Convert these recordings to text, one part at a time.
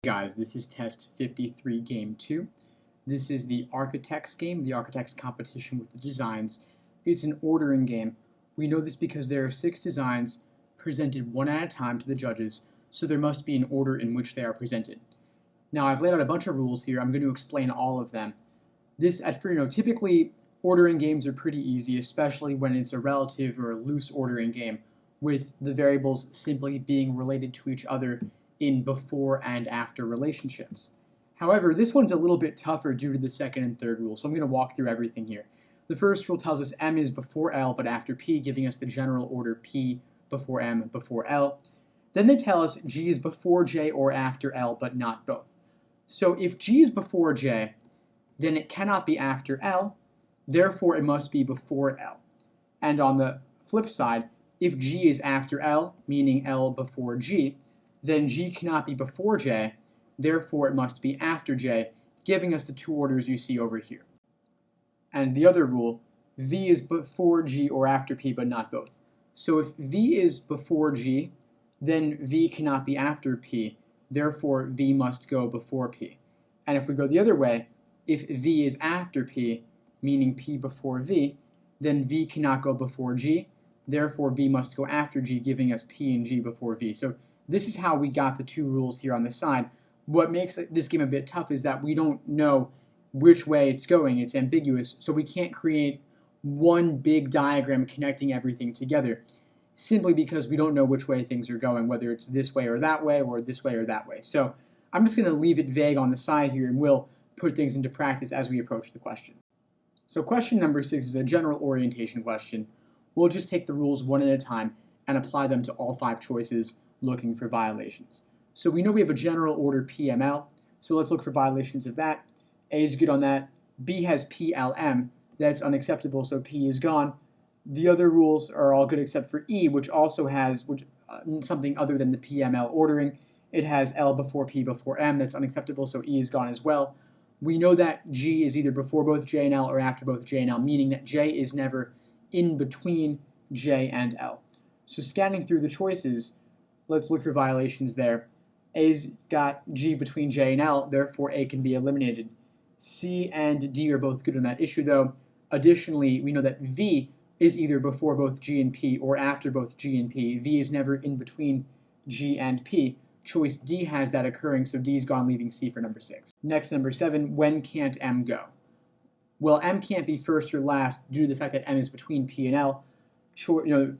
guys, this is test 53 game 2. This is the architects game, the architects competition with the designs. It's an ordering game. We know this because there are 6 designs presented one at a time to the judges, so there must be an order in which they are presented. Now I've laid out a bunch of rules here. I'm going to explain all of them. Typically ordering games are pretty easy, especially when it's a relative or a loose ordering game, with the variables simply being related to each other in before and after relationships. However, this one's a little bit tougher due to the second and third rule, so I'm going to walk through everything here. The first rule tells us M is before L but after P, giving us the general order P before M before L. Then they tell us G is before J or after L but not both. So if G is before J, then it cannot be after L, therefore it must be before L. And on the flip side, if G is after L, meaning L before G, then G cannot be before J, therefore it must be after J, giving us the 2 orders you see over here. And the other rule, V is before G or after P, but not both. So if V is before G, then V cannot be after P, therefore V must go before P. And if we go the other way, if V is after P, meaning P before V, then V cannot go before G, therefore V must go after G, giving us P and G before V. So this is how we got the 2 rules here on the side. What makes this game a bit tough is that we don't know which way it's going. It's ambiguous, so we can't create one big diagram connecting everything together, simply because we don't know which way things are going, whether it's this way or that way, or this way or that way. So I'm just going to leave it vague on the side here, and we'll put things into practice as we approach the question. So question number 6 is a general orientation question. We'll just take the rules one at a time and apply them to all 5 choices, looking for violations. So we know we have a general order PML, so let's look for violations of that. A is good on that. B has PLM, that's unacceptable, so P is gone. The other rules are all good except for E, which also has something other than the PML ordering. It has L before P before M, that's unacceptable, so E is gone as well. We know that G is either before both J and L or after both J and L, meaning that J is never in between J and L. So scanning through the choices, let's look for violations there. A's got G between J and L, therefore A can be eliminated. C and D are both good on that issue though. Additionally, we know that V is either before both G and P or after both G and P. V is never in between G and P. Choice D has that occurring, so D's gone, leaving C for number 6. Next, number 7, when can't M go? Well, M can't be first or last due to the fact that M is between P and L.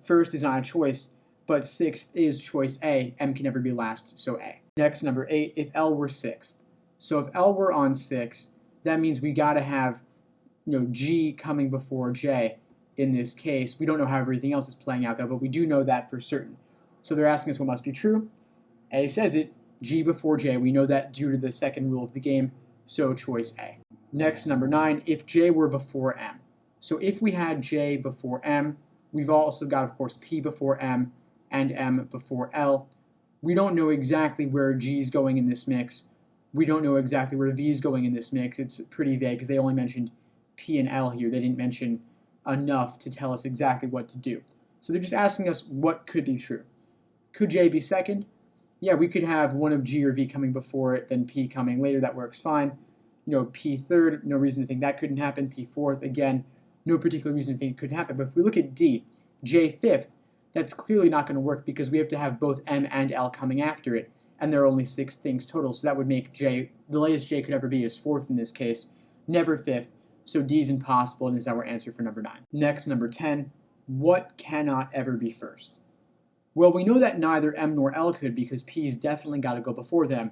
First is not a choice, but 6th is choice A. M can never be last, so A. Next, number 8, if L were 6th. So if L were on 6, that means we gotta have G coming before J in this case. We don't know how everything else is playing out though, but we do know that for certain. So they're asking us what must be true. A says it, G before J. We know that due to the second rule of the game, so choice A. Next, number 9, if J were before M. So if we had J before M, we've also got, of course, P before M and M before L. We don't know exactly where G is going in this mix. We don't know exactly where V is going in this mix. It's pretty vague because they only mentioned P and L here. They didn't mention enough to tell us exactly what to do. So they're just asking us what could be true. Could J be second? Yeah, we could have one of G or V coming before it, then P coming later. That works fine. P third, no reason to think that couldn't happen. P fourth, again, no particular reason to think it couldn't happen. But if we look at D, J fifth, that's clearly not going to work because we have to have both M and L coming after it, and there are only 6 things total, so that would make J, the latest J could ever be is 4th in this case, never 5th, so D is impossible, and is our answer for number 9. Next, number 10, what cannot ever be first? Well, we know that neither M nor L could because P's definitely got to go before them.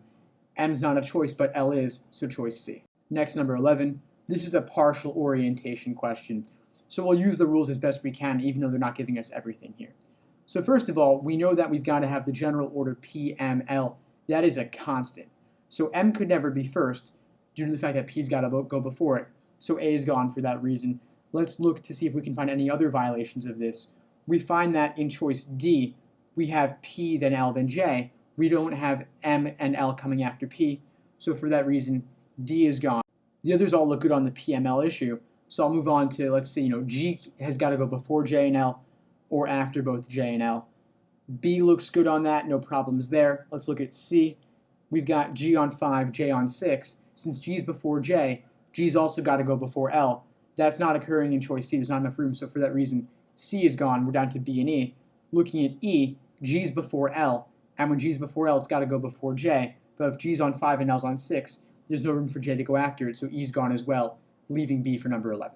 M's not a choice, but L is, so choice C. Next, number 11, this is a partial orientation question, so we'll use the rules as best we can, even though they're not giving us everything here. So first of all, we know that we've got to have the general order P, M, L. That is a constant. So M could never be first due to the fact that P's got to go before it. So A is gone for that reason. Let's look to see if we can find any other violations of this. We find that in choice D, we have P, then L, then J. We don't have M and L coming after P. So for that reason, D is gone. The others all look good on the PML issue. So I'll move on to, let's see, G has got to go before J and L or after both J and L. B looks good on that, no problems there. Let's look at C. we've got G on 5, J on 6. Since G's before J, G's also got to go before L. That's not occurring in choice C. There's not enough room, so for that reason, C is gone. We're down to B and E. Looking at E, G's before L, and when G's before L, it's got to go before J. But if G's on 5 and L's on 6, there's no room for J to go after it, so E's gone as well, leaving B for number 11.